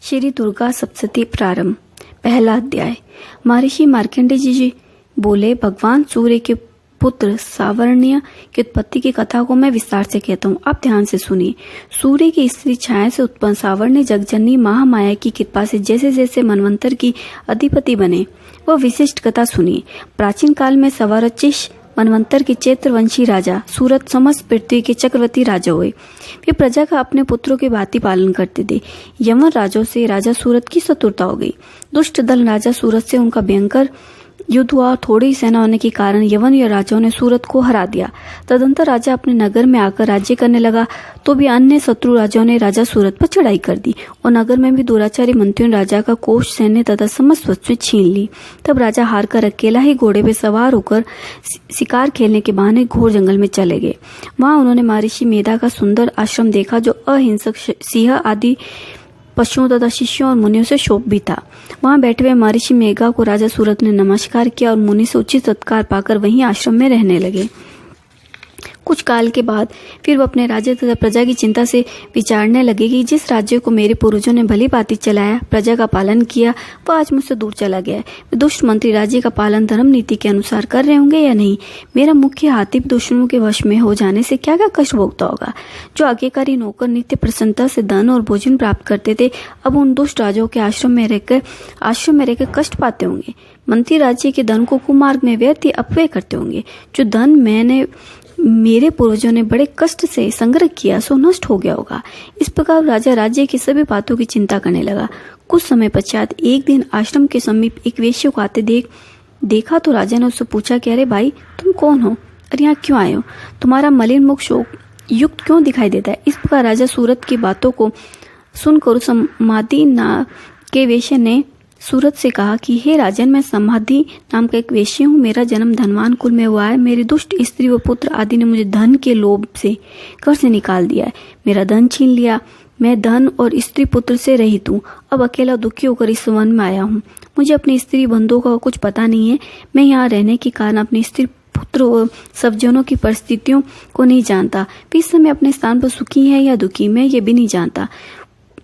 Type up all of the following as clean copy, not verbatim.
श्री दुर्गा सप्तशती प्रारंभ। पहला अध्याय। महर्षि मार्कंडेय जी बोले, भगवान सूर्य के पुत्र सावर्ण्य की उत्पत्ति की कथा को मैं विस्तार से कहता हूँ, आप ध्यान से सुनिए। सूर्य की स्त्री छाया से उत्पन्न सावर्ण्य जगजननी महामाया की कृपा से जैसे जैसे मनवंतर की अधिपति बने, वह विशिष्ट कथा सुनिए। प्राचीन काल में सवारचिश मनवंतर के चैत्रवंशी राजा सूरत समस्त पृथ्वी के चक्रवर्ती राजा हुए। वे प्रजा का अपने पुत्रों के भांति पालन करते थे। यमन राजों से राजा सूरत की शत्रुता हो गई। दुष्ट दल राजा सूरत से उनका भयंकर युद्ध हुआ। थोड़ी सेना होने के कारण यवन या राजाओं ने सूरत को हरा दिया। तदंतर राजा अपने नगर में आकर राज्य करने लगा, तो भी अन्य शत्रु राजाओं ने राजा सूरत पर चढ़ाई कर दी और नगर में भी दुराचारी मंत्रियों ने राजा का कोष, सैन्य तथा समस्त वस्तुएं छीन ली। तब राजा हार कर अकेला ही घोड़े पर सवार होकर शिकार खेलने के बहाने घोर जंगल में चले गए। वहां उन्होंने महर्षि मेधा का सुंदर आश्रम देखा, जो अहिंसक सिंह आदि पशुओं तथा शिष्यों और मुनियों से शोभित था। वहां बैठे हुए महर्षि मेघा को राजा सूरत ने नमस्कार किया और मुनि से उचित सत्कार पाकर वहीं आश्रम में रहने लगे। कुछ काल के बाद फिर वो अपने राज्य तथा प्रजा की चिंता से विचारने लगे कि जिस राज्य को मेरे पूर्वजों ने भली भांति चलाया, प्रजा का पालन किया, वह आज मुझसे दूर चला गया है। दुष्ट मंत्री राज्य का पालन धर्म नीति के अनुसार कर रहे होंगे या नहीं? मेरा मुख्य हाथी दुश्मनों के वश में हो जाने से क्या क्या कष्ट भोगता होगा। जो आज्ञाकारी नौकर नित्य प्रसन्नता से धन और भोजन प्राप्त करते थे, अब उन दुष्ट राजाओं के आश्रम में रहकर कष्ट पाते होंगे। मंत्री राज्य के धन को कुमार्ग में व्यर्थ ही अपव्यय करते होंगे। जो धन मेरे पूर्वजों ने बड़े कष्ट से संग्रह किया, सो नष्ट हो गया होगा। इस प्रकार राजा राज्य की सभी बातों की चिंता करने लगा। कुछ समय पश्चात एक दिन आश्रम के समीप एक वेश्या को आते देखा तो राजा ने उससे पूछा कि अरे भाई, तुम कौन हो और यहाँ क्यों आए हो? तुम्हारा मलिन मुख शोक युक्त क्यों दिखाई देता है? इस प्रकार राजा सूरत की बातों को सुनकर समाधि के वेश्या ने सूरत से कहा कि हे राजन, मैं समाधि नाम का एक वेश्य हूँ। मेरा जन्म धनवान कुल में हुआ है। मेरी दुष्ट स्त्री व पुत्र आदि ने मुझे धन के लोभ से घर से निकाल दिया है, मेरा धन छीन लिया। मैं धन और स्त्री पुत्र से रहित हूँ। अब अकेला दुखी होकर इस वन में आया हूँ। मुझे अपनी स्त्री बंधुओं का कुछ पता नहीं है। मैं यहाँ रहने के कारण अपनी स्त्री पुत्र और सब जनों की परिस्थितियों को नहीं जानता। वे इस समय अपने स्थान पर सुखी है या दुखी, मैं ये भी नहीं जानता।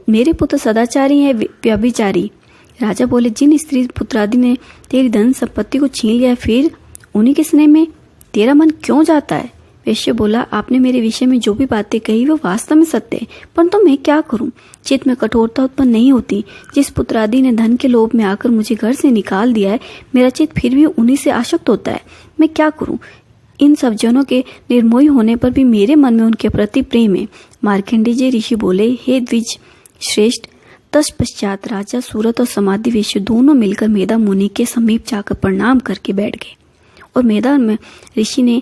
मेरे पुत्र सदाचारी है व्यभिचारी। राजा बोले, जिन स्त्री पुत्रादि ने तेरी धन संपत्ति को छीन लिया, फिर उन्हीं के स्नेह में तेरा मन क्यों जाता है? वैश्य बोला, आपने मेरे विषय में जो भी बातें कही वो वास्तव में सत्य है, परंतु मैं क्या करूं? चित्त में कठोरता उत्पन्न नहीं होती। जिस पुत्रादि ने धन के लोभ में आकर मुझे घर से निकाल दिया है, मेरा चित्त फिर भी उन्हीं से आसक्त होता है। मैं क्या करूं? इन सब जनों के निर्मोही होने पर भी मेरे मन में उनके प्रति प्रेम है। मार्कंडेय जी ऋषि बोले, हे द्विज श्रेष्ठ, तत्पश्चात राजा सूरत और समाधि वेश्य दोनों मिलकर मेधा मुनि के समीप जाकर प्रणाम करके बैठ गए और मेधा में ऋषि ने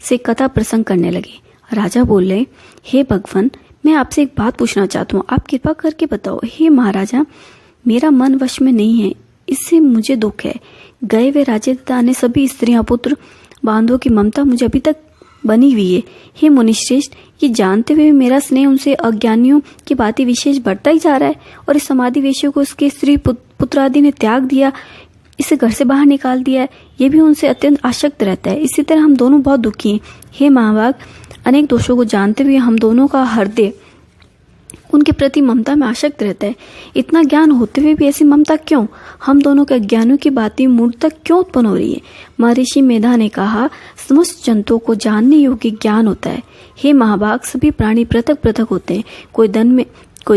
से कथा प्रसंग करने लगे। राजा बोले, हे भगवान, मैं आपसे एक बात पूछना चाहता हूँ, आप कृपा करके बताओ। हे महाराजा, मेरा मन वश में नहीं है, इससे मुझे दुख है। गए वे राजे तथा अन्य सभी स्त्रियां पुत्र बांधवों की ममता मुझे अभी तक बनी हुई है। हे मुनिश्रेष्ठ, ये जानते हुए मेरा स्नेह उनसे अज्ञानियों की भांति विशेष बढ़ता ही जा रहा है और इस समाधि वेश्या को उसके स्त्री पुत्र आदि ने त्याग दिया, इसे घर से बाहर निकाल दिया है। ये भी उनसे अत्यंत आसक्त रहता है। इसी तरह हम दोनों बहुत दुखी हैं। हे महाभाग, अनेक दोषों को जानते हुए हम दोनों का हृदय उनके प्रति ममता में आसक्त रहता है। इतना ज्ञान होते हुए भी ऐसी ममता क्यों? हम दोनों के अज्ञानों की बातें मूर्खता क्यों उत्पन्न हो रही है? महर्षि मेधा ने कहा, समस्त जंतुओं को जानने योग्य ज्ञान होता है। हे महाभाग, सभी प्राणी पृथक पृथक होते हैं। कोई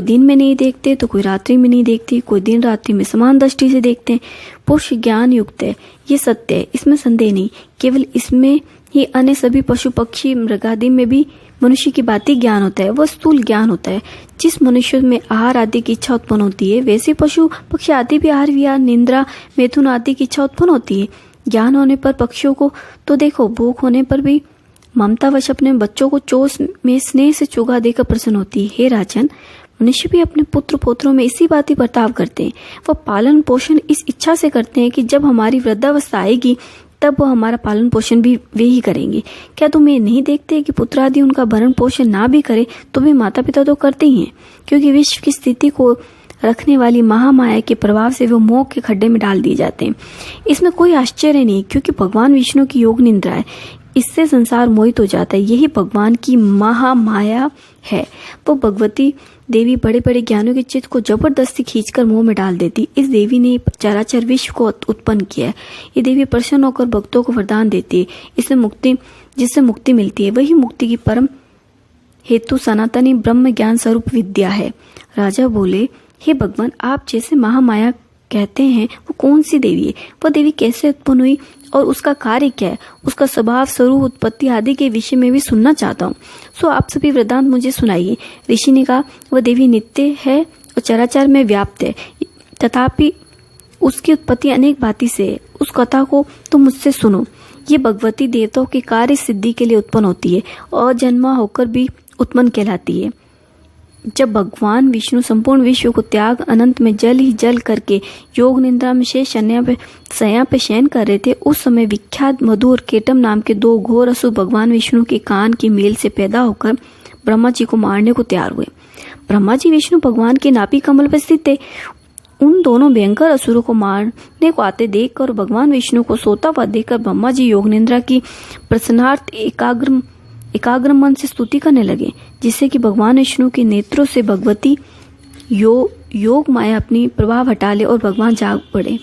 दिन में नहीं देखते तो कोई रात्रि में नहीं देखते, कोई दिन रात्रि में समान दृष्टि से देखते हैं। पुरुष ज्ञान युक्त है, ये सत्य है, इसमें संदेह नहीं। केवल इसमें ही अन्य सभी पशु पक्षी मृगादि में भी मनुष्य की बातें ज्ञान होता है, वह स्थूल ज्ञान होता है। जिस मनुष्य में आहार आदि की इच्छा उत्पन्न होती है, वैसे पशु पक्षी आदि भी आहार विहार निद्रा मैथुन आदि की इच्छा उत्पन्न होती है। ज्ञान होने पर पक्षियों को तो देखो, भूख होने पर भी ममतावश अपने बच्चों को चोस में स्नेह से चुगा देकर प्रसन्न होती है। हे राजन, मनुष्य भी अपने पुत्र पौत्रों में इसी बात ही बर्ताव करते हैं। वह पालन पोषण इस इच्छा से करते हैं कि जब हमारी वृद्धावस्था आएगी तब वो हमारा पालन पोषण भी वे ही करेंगे। क्या तुम ये नहीं देखते कि पुत्र आदि उनका भरण पोषण ना भी करे तो भी माता पिता तो करते ही हैं, क्योंकि विश्व की स्थिति को रखने वाली महामाया के प्रभाव से वो मोह के खड्डे में डाल दिए जाते हैं। इसमें कोई आश्चर्य नहीं, क्योंकि भगवान विष्णु की योग निंद्रा है। इससे संसार मोहित हो जाता है। यही भगवान की महामाया है। वो भगवती देवी बड़े बड़े ज्ञानियों के चित्त को जबरदस्ती खींचकर मुंह में डाल देती। इस देवी ने चराचर विश्व को उत्पन्न किया है। ये देवी प्रसन्न होकर भक्तों को वरदान देती है, जिससे मुक्ति मिलती है। वही मुक्ति की परम हेतु सनातनी ब्रह्म ज्ञान स्वरूप विद्या है। राजा बोले, हे भगवान, आप जैसे महामाया कहते हैं वो कौन सी देवी है? वह देवी कैसे उत्पन्न हुई और उसका कार्य क्या है? उसका स्वभाव, स्वरूप, उत्पत्ति आदि के विषय में भी सुनना चाहता हूँ। सो आप सभी वृत्तांत मुझे सुनाइए। ऋषि ने कहा, वह देवी नित्य है और चराचर में व्याप्त है, तथापि उसकी उत्पत्ति अनेक भांति से है। उस कथा को तुम मुझसे सुनो। ये भगवती देवताओं के कार्य सिद्धि के लिए उत्पन्न होती है और जन्मा होकर भी उत्पन्न कहलाती है। जब भगवान विष्णु संपूर्ण विश्व को त्याग अनंत में जल ही जल करके योग निद्रा में शेष शय्या पे शयन कर रहे थे, उस समय विख्यात मधु और केटम नाम के दो घोर असुर भगवान विष्णु के कान की मेल से पैदा होकर ब्रह्मा जी को मारने को तैयार हुए। ब्रह्मा जी विष्णु भगवान के नाभि कमल पर स्थित थे। उन दोनों भयंकर असुरों को मारने को आते देखकर भगवान विष्णु को सोता हुआ देखकर ब्रह्मा जी योग निद्रा की प्रसन्नार्थ एकाग्र मन से स्तुति करने लगे, जिससे कि भगवान विष्णु के नेत्रों से भगवती योग माया अपनी प्रभाव हटा ले और भगवान जाग पड़े।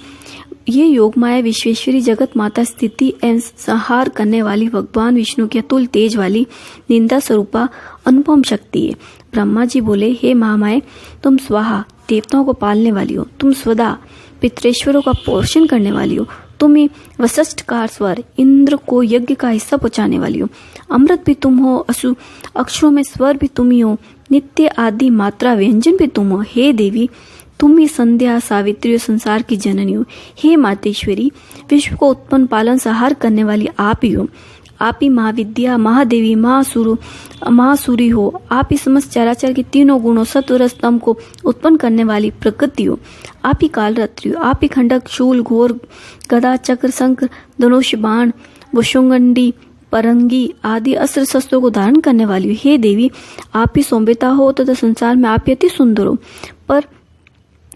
ये योग माया विश्वेश्वरी जगत माता स्थिति एवं संहार करने वाली भगवान विष्णु की अतुल तेज वाली निंदा स्वरूपा अनुपम शक्ति है। ब्रह्मा जी बोले, हे महामाया, तुम स्वाहा देवताओं को पालने वाली हो, तुम स्वदा पितरेश्वरों का पोषण करने वाली हो, तुम ही वशिष्ठ कार स्वर इंद्र को यज्ञ का हिस्सा पहुंचाने वाली हो, अमृत भी तुम हो, अक्षरों में स्वर भी तुम ही हो, नित्य आदि मात्रा व्यंजन भी तुम हो। हे देवी, तुम ही संध्या सावित्री और संसार की जननी हो। हे मातेश्वरी, विश्व को उत्पन्न पालन संहार करने वाली आप ही हो। आप ही महाविद्या, महादेवी, महासूरी हो। आप ही समस्त चराचर के तीनों गुणों सत्व रज तम को उत्पन्न करने वाली प्रकृति हो। आप ही कालरात्रि हो। आप ही खंडक, शूल, घोर, गदा, चक्र, शंख, धनुष, बाण, वशुंगंडी, परंगी आदि अस्त्र शस्त्रों को धारण करने वाली हो। हे देवी, आप ही सौम्यता हो तथा संसार में आप ही अति सुंदर हो, पर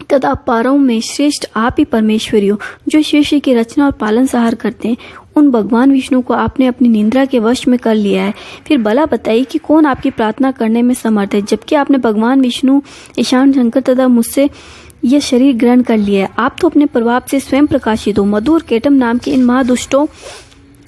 तथा पारों में श्रेष्ठ आप ही परमेश्वरी हो, जो शिष्य की रचना और पालन सहार करते हैं। उन भगवान विष्णु को आपने अपनी निंद्रा के वश में कर लिया है। फिर भला बताइए कि कौन आपकी प्रार्थना करने में समर्थ है, जबकि आपने भगवान विष्णु, ईशान शंकर तथा मुझसे यह शरीर ग्रहण कर लिया है। आप तो अपने प्रभाव से स्वयं प्रकाशित हो। मधु और केटम नाम के इन महादुष्टों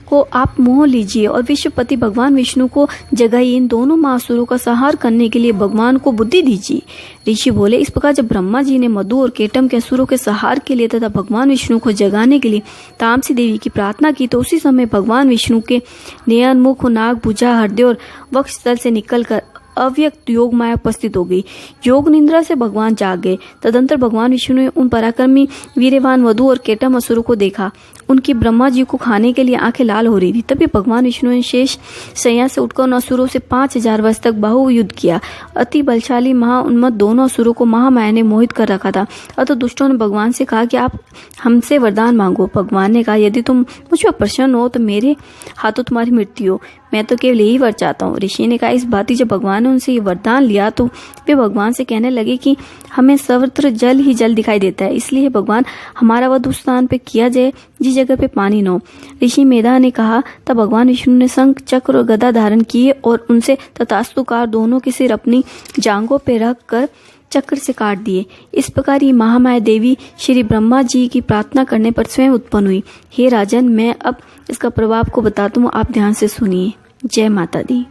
को आप मोह लीजिए और विश्वपति भगवान विष्णु को जगाइए। इन दोनों महासुरों का संहार करने के लिए भगवान को बुद्धि दीजिए। ऋषि बोले, इस प्रकार जब ब्रह्मा जी ने मधु और केटम के असुरों के संहार के लिए तथा भगवान विष्णु को जगाने के लिए तामसी देवी की प्रार्थना की, तो उसी समय भगवान विष्णु के नयन, मुख, नाक, भुजा, हृदय और वक्षस्थल से निकलकर अव्यक्त योग माया उपस्थित हो गई। योग निंद्रा से भगवान जाग गए। तदंतर भगवान विष्णु ने उन पराक्रमी वीरवान मधु और केटम असुरों को देखा। उनकी ब्रह्मा जी को खाने के लिए आंखें लाल हो रही थी। तभी भगवान विष्णु ने शेष शय्या से उठकर उन असुरों से 5000 वर्ष तक बाहुयुद्ध किया। अति बलशाली महाउन्मत्त दोनों असुरों को महामाया ने मोहित कर रखा था। अतः दुष्टों ने भगवान से कहा कि आप हमसे वरदान मांगो। भगवान ने कहा, यदि तुम मुझ पर प्रसन्न हो तो मेरे हाथों तुम्हारी मृत्यु हो। मैं तो केवल यही वर चाहता हूँ। ऋषि ने कहा, इस बात जब भगवान ने उनसे ये वरदान लिया तो वे भगवान से कहने लगे कि हमें सर्वत्र जल ही जल दिखाई देता है, इसलिए भगवान हमारा वध उस स्थान पे किया जाए जिस जगह पे पानी न हो। ऋषि मेधा ने कहा, तब भगवान विष्णु ने शंख, चक्र और गदा धारण किए और उनसे तथास्तुकार दोनों के सिर अपनी जांघों पे रख कर चक्र से काट दिए। इस प्रकार ये महामाया देवी श्री ब्रह्मा जी की प्रार्थना करने पर स्वयं उत्पन्न हुई। हे राजन, मैं अब इसका प्रभाव को बताता हूँ, आप ध्यान से सुनिए। जय माता दी।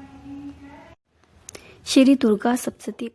श्री दुर्गा सप्तशती।